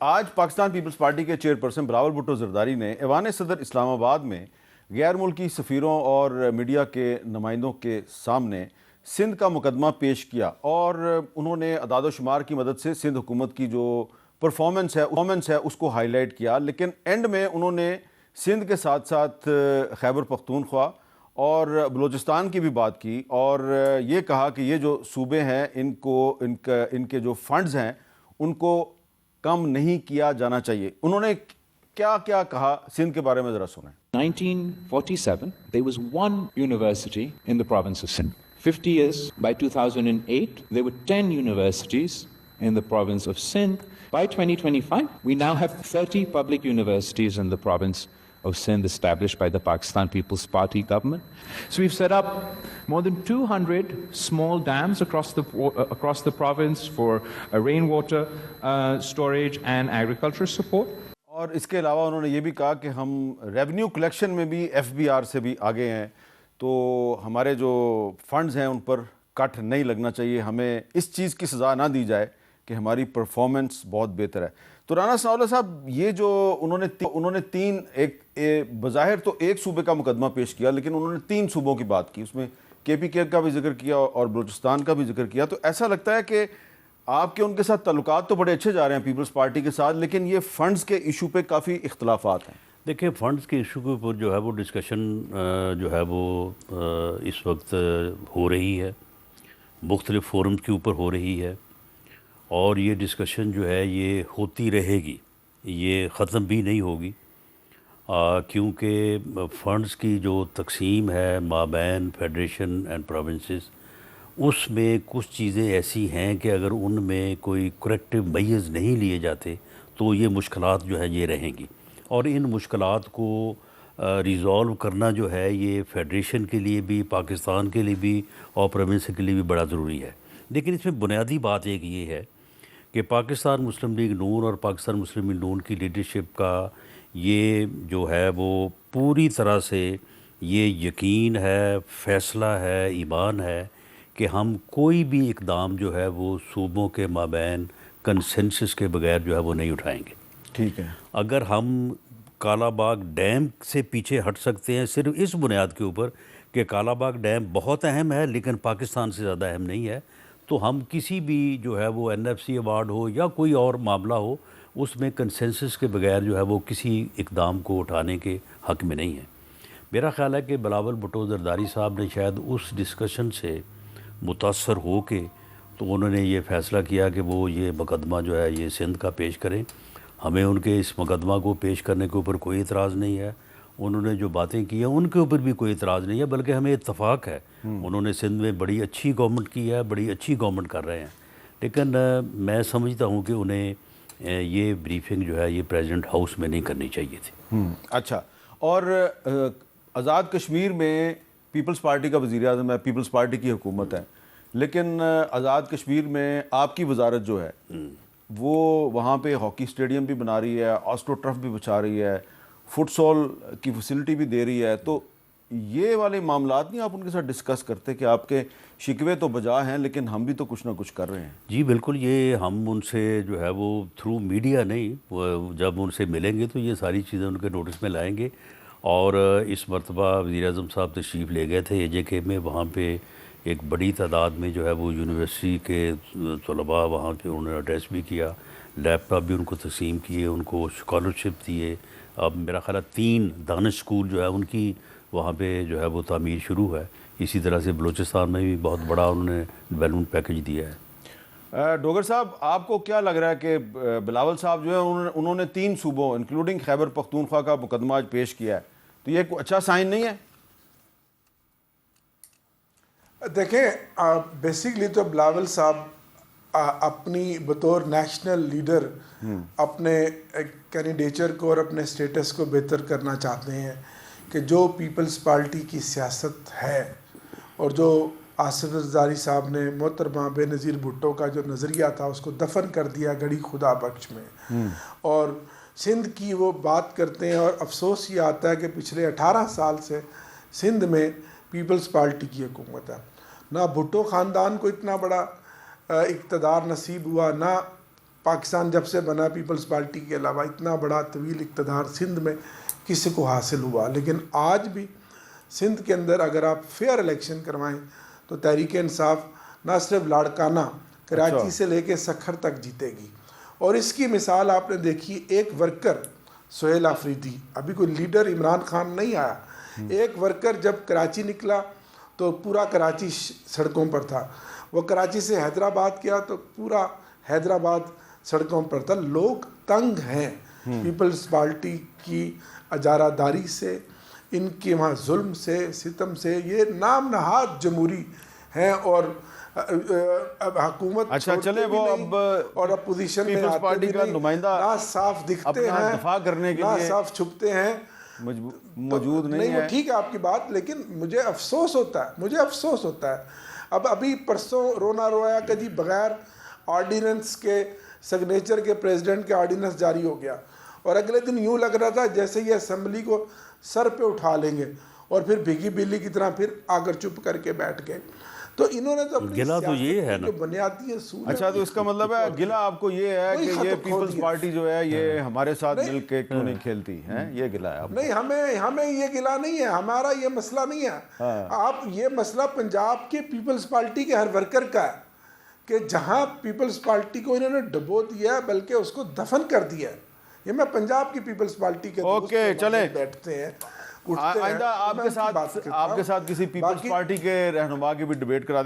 آج Pakistan Peoples party کے chairperson Bilawal Bhutto Zardari نے ایوان صدر اسلام آباد میں غیر ملکی سفیروں اور میڈیا کے نمائندوں کے سامنے سندھ کا مقدمہ پیش کیا، اور انہوں نے اعداد و شمار کی مدد سے سندھ حکومت کی جو پرفارمنس ہے اس کو ہائی لائٹ کیا، لیکن اینڈ میں انہوں نے سندھ کے ساتھ ساتھ خیبر پختونخوا اور بلوچستان کی بھی بات کی، اور یہ کہا کہ یہ جو صوبے ہیں ان کے جو فنڈز ہیں ان کو کم نہیں کیا جانا چاہیے۔ انہوں نے کیا کیا کہا سندھ کے بارے میں ذرا سنیں۔ 1947, there was one university in the province of Sindh. 50 years, by 2008, there were 10 universities in the province of Sindh. By 2025, we now have 30 public universities in the province of Sindh established by the Pakistan People's Party government. So we've set up more than 200 small dams across the province for rainwater storage and agriculture support. اور اس کے علاوہ انہوں نے یہ بھی کہا کہ ہم ریونیو کلیکشن میں بھی ایف بی آر سے بھی آگے ہیں، تو ہمارے جو فنڈز ہیں ان پر کٹ نہیں لگنا چاہیے، ہمیں اس چیز کی سزا نہ دی جائے کہ ہماری پرفارمنس بہت بہتر ہے۔ تو رانا ثناء اللہ صاحب، یہ جو انہوں نے تین بظاہر تو ایک صوبے کا مقدمہ پیش کیا، لیکن انہوں نے تین صوبوں کی بات کی، اس میں کے پی کے کا بھی ذکر کیا اور بلوچستان کا بھی ذکر کیا، تو ایسا لگتا ہے کہ آپ کے ان کے ساتھ تعلقات تو بڑے اچھے جا رہے ہیں پیپلز پارٹی کے ساتھ، لیکن یہ فنڈز کے ایشو پہ کافی اختلافات ہیں۔ دیکھیں، فنڈز کے ایشو کے اوپر جو ہے وہ ڈسکشن جو ہے وہ اس وقت ہو رہی ہے، مختلف فورمز کے اوپر ہو رہی ہے، اور یہ ڈسکشن جو ہے یہ ہوتی رہے گی، یہ ختم بھی نہیں ہوگی، کیونکہ فنڈز کی جو تقسیم ہے مابین فیڈریشن اینڈ پروونسز، اس میں کچھ چیزیں ایسی ہیں کہ اگر ان میں کوئی کریکٹیو میئرز نہیں لیے جاتے تو یہ مشکلات جو ہے یہ رہیں گی، اور ان مشکلات کو ریزالو کرنا جو ہے یہ فیڈریشن کے لیے بھی، پاکستان کے لیے بھی اور پروونس کے لیے بھی بڑا ضروری ہے۔ لیکن اس میں بنیادی بات ایک یہ ہے کہ پاکستان مسلم لیگ نون اور پاکستان مسلم لیگ نون کی لیڈرشپ کا یہ جو ہے وہ پوری طرح سے یہ یقین ہے، فیصلہ ہے، ایمان ہے کہ ہم کوئی بھی اقدام جو ہے وہ صوبوں کے مابین کنسنسس کے بغیر جو ہے وہ نہیں اٹھائیں گے۔ ٹھیک ہے، اگر ہم کالا باغ ڈیم سے پیچھے ہٹ سکتے ہیں صرف اس بنیاد کے اوپر کہ کالا باغ ڈیم بہت اہم ہے لیکن پاکستان سے زیادہ اہم نہیں ہے، تو ہم کسی بھی جو ہے وہ این ایف سی ایوارڈ ہو یا کوئی اور معاملہ ہو، اس میں کنسنسس کے بغیر جو ہے وہ کسی اقدام کو اٹھانے کے حق میں نہیں ہے۔ میرا خیال ہے کہ بلاول بھٹو زرداری صاحب نے شاید اس ڈسکشن سے متاثر ہو کے تو انہوں نے یہ فیصلہ کیا کہ وہ یہ مقدمہ جو ہے یہ سندھ کا پیش کریں۔ ہمیں ان کے اس مقدمہ کو پیش کرنے کے اوپر کوئی اعتراض نہیں ہے، انہوں نے جو باتیں کی ہیں ان کے اوپر بھی کوئی اعتراض نہیں ہے، بلکہ ہمیں اتفاق ہے۔ انہوں نے سندھ میں بڑی اچھی گورنمنٹ کی ہے، بڑی اچھی گورنمنٹ کر رہے ہیں، لیکن میں سمجھتا ہوں کہ انہیں یہ بریفنگ جو ہے یہ پریزیڈنٹ ہاؤس میں نہیں کرنی چاہیے تھی۔ اچھا، اور آزاد کشمیر میں پیپلز پارٹی کا وزیر اعظم ہے، پیپلز پارٹی کی حکومت ہے، لیکن آزاد کشمیر میں آپ کی وزارت جو ہے وہ وہاں پہ ہاکی اسٹیڈیم بھی بنا رہی ہے، آسٹرو ٹرف بھی بچا رہی ہے، فٹ سال کی فیسلٹی بھی دے رہی ہے، تو یہ والے معاملات نہیں آپ ان کے ساتھ ڈسکس کرتے کہ آپ کے شکوے تو بجا ہیں لیکن ہم بھی تو کچھ نہ کچھ کر رہے ہیں؟ جی بالکل، یہ ہم ان سے جو ہے وہ تھرو میڈیا نہیں، وہ جب ان سے ملیں گے تو یہ ساری چیزیں ان کے نوٹس میں لائیں گے، اور اس مرتبہ وزیر اعظم صاحب تشریف لے گئے تھے اے جے کے میں، وہاں پہ ایک بڑی تعداد میں جو ہے وہ یونیورسٹی کے طلباء وہاں پہ انہوں نے ایڈریس بھی کیا، لیپ ٹاپ بھی ان کو تقسیم کیے، ان کو اسکالرشپ دیے۔ اب میرا خیال ہے 3 دانش اسکول جو ہے ان کی وہاں پہ جو ہے وہ تعمیر شروع ہے۔ اسی طرح سے بلوچستان میں بھی بہت بڑا انہوں نے ڈیولپمنٹ پیکج دیا ہے۔ ڈوگر صاحب، آپ کو کیا لگ رہا ہے کہ بلاول صاحب جو ہے انہوں نے 3 صوبوں انکلوڈنگ خیبر پختونخوا کا مقدمہ آج پیش کیا ہے، تو یہ کوئی اچھا سائن نہیں ہے؟ دیکھیں، بیسکلی تو بلاول صاحب اپنی بطور نیشنل لیڈر اپنے کینڈیڈیچر کو اور اپنے سٹیٹس کو بہتر کرنا چاہتے ہیں کہ جو پیپلز پارٹی کی سیاست ہے اور جو آصف زرداری صاحب نے محترمہ بے نظیر بھٹو کا جو نظریہ تھا اس کو دفن کر دیا گڑی خدا بخش میں، اور سندھ کی وہ بات کرتے ہیں، اور افسوس یہ آتا ہے کہ پچھلے 18 سال سے سندھ میں پیپلز پارٹی کی حکومت ہے، نہ بھٹو خاندان کو اتنا بڑا اقتدار نصیب ہوا، نہ پاکستان جب سے بنا پیپلز پارٹی کے علاوہ اتنا بڑا طویل اقتدار سندھ میں کسی کو حاصل ہوا. لیکن آج بھی سندھ کے اندر اگر آپ فیئر الیکشن کروائیں تو تحریک انصاف نہ صرف لاڑکانہ کراچی سے لے کے سکھر تک جیتے گی. اور اس کی مثال آپ نے دیکھی, ایک ورکر سہیل آفریدی, ابھی کوئی لیڈر عمران خان نہیں آیا, ایک ورکر جب کراچی نکلا تو پورا کراچی سڑکوں پر تھا. وہ کراچی سے حیدرآباد کیا تو پورا حیدرآباد سڑکوں پر تھا. لوگ تنگ ہیں پیپلز پارٹی کی اجارہ داری سے, ان کے وہاں ظلم سے, ستم سے. یہ نام نہاد جمہوری ہیں اور حکومت اچھا چلے وہ اب اور اپوزیشن میں پیپلز پارٹی کا نمائندہ نہ صاف دکھتے ہیں, دفاع کرنے کے نہ لیے صاف چھپتے ہیں, موجود نہیں وہ ہے. ٹھیک ہے آپ کی بات, لیکن مجھے افسوس ہوتا ہے. اب ابھی پرسوں رونا رویا کہ جی بغیر آرڈیننس کے سگنیچر کے پریزیڈنٹ کے آرڈیننس جاری ہو گیا, اور اگلے دن یوں لگ رہا تھا جیسے یہ اسمبلی کو سر پہ اٹھا لیں گے, اور پھر بھیگی بلی کی طرح پھر آ کر چپ کر کے بیٹھ گئے. تو انہوں نے تو اپنی گلا تو یہ ہے نا, بنیادی اصول. اچھا تو اس کا مطلب ہے گلا آپ کو یہ ہے کہ یہ پیپلز پارٹی جو ہے یہ ہمارے ساتھ مل کے کیوں نہیں کھیلتی ہیں, یہ گلا ہے آپ کو؟ نہیں, ہمیں یہ گلا نہیں ہے, ہمارا یہ مسئلہ نہیں ہے. آپ یہ مسئلہ پنجاب کے پیپلز پارٹی کے ہر ورکر کا ہے کہ جہاں پیپلز پارٹی کو انہوں نے ڈبو دیا ہے بلکہ اس کو دفن کر دیا ہے. یہ میں پنجاب کی پیپلز پارٹی کے اوکے چلیں بیٹھتے ہیں آئندہ آپ کے ساتھ کسی پیپلز پارٹی کے رہنما کی بھی ڈیبیٹ کرا دیں گے.